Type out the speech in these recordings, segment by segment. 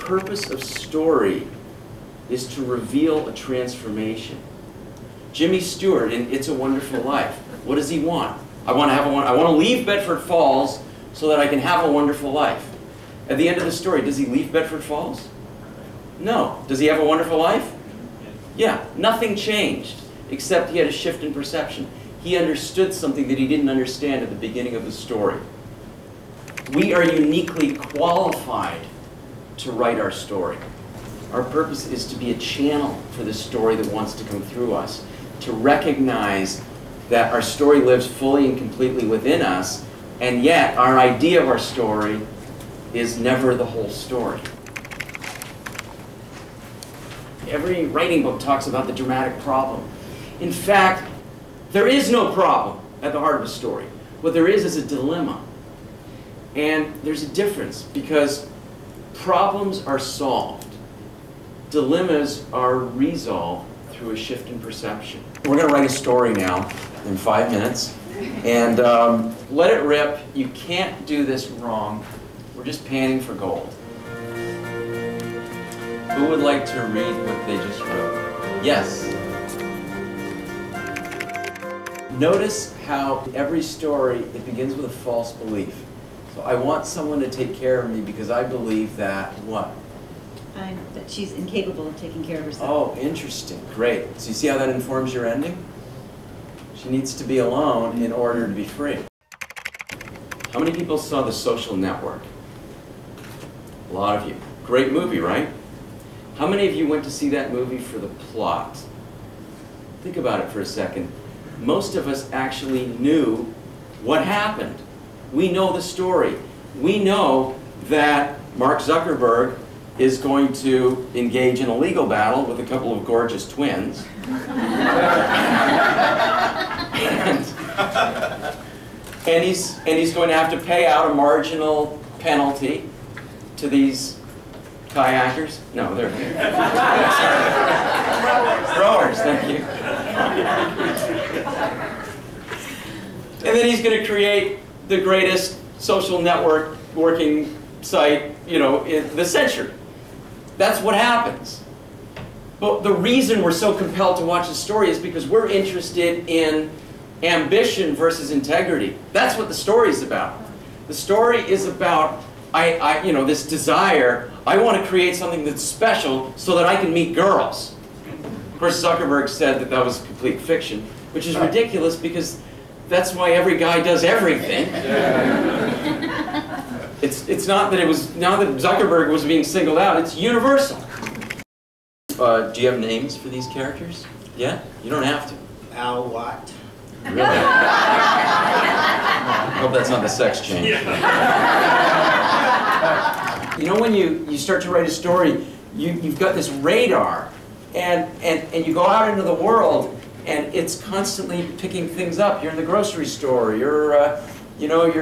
purpose of story is to reveal a transformation. Jimmy Stewart in It's a Wonderful Life, what does he want? I want to leave Bedford Falls so that I can have a wonderful life. At the end of the story, does he leave Bedford Falls? No. Does he have a wonderful life? Yeah. Nothing changed, except he had a shift in perception. He understood something that he didn't understand at the beginning of the story. We are uniquely qualified to write our story. Our purpose is to be a channel for the story that wants to come through us, to recognize that our story lives fully and completely within us, and yet our idea of our story is never the whole story. Every writing book talks about the dramatic problem. In fact, there is no problem at the heart of a story. What there is a dilemma. And there's a difference, because problems are solved. Dilemmas are resolved through a shift in perception. We're going to write a story now in 5 minutes. And let it rip. You can't do this wrong. We're just panning for gold. Who would like to read what they just wrote? Yes. Notice how every story, it begins with a false belief. So I want someone to take care of me because I believe that what? That she's incapable of taking care of herself. Oh, interesting. Great. So you see how that informs your ending? She needs to be alone in order to be free. How many people saw The Social Network? A lot of you. Great movie, right? How many of you went to see that movie for the plot? Think about it for a second. Most of us actually knew what happened. We know the story. We know that Mark Zuckerberg is going to engage in a legal battle with a couple of gorgeous twins. and he's going to have to pay out a marginal penalty to these kayakers? No, they're rowers, thank you. And then he's going to create the greatest social network working site, in the century. That's what happens. But the reason we're so compelled to watch the story is because we're interested in ambition versus integrity. That's what the story is about. The story is about this desire. I want to create something that's special so that I can meet girls. Of course, Zuckerberg said that that was complete fiction, which is ridiculous because that's why every guy does everything. It's not that it was, now that Zuckerberg was being singled out, it's universal. Do you have names for these characters? Yeah? You don't have to. Al what? Really? I hope that's not the sex change. You know, when you start to write a story, you've got this radar, and you go out into the world, and it's constantly picking things up. You're in the grocery store, you're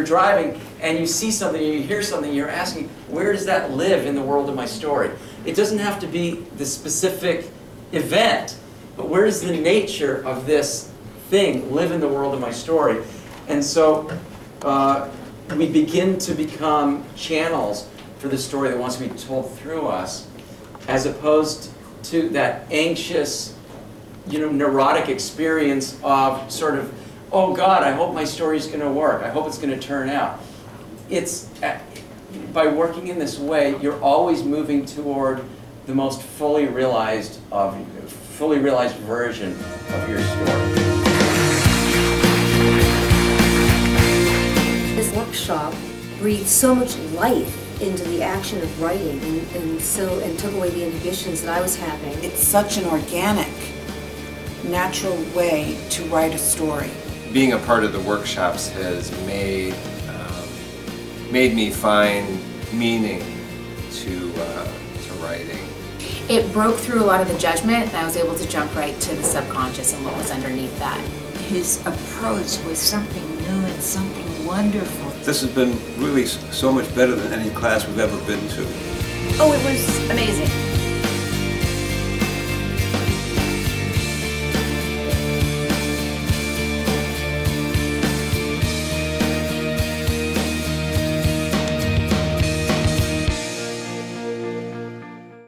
driving, and you see something, you hear something, you're asking, where does that live in the world of my story? It doesn't have to be the specific event, but where does the nature of this thing live in the world of my story? And so we begin to become channels for the story that wants to be told through us, as opposed to that anxious, neurotic experience of sort of, oh God, I hope my story's going to work. I hope it's going to turn out. It's, by working in this way, you're always moving toward the most fully realized version of your story. This workshop breathed so much life into the action of writing, and took away the inhibitions that I was having. It's such an organic, natural way to write a story. Being a part of the workshops has made me find meaning to writing. It broke through a lot of the judgment, and I was able to jump right to the subconscious and what was underneath that. His approach was something new and something wonderful. This has been really so much better than any class we've ever been to. Oh, it was amazing.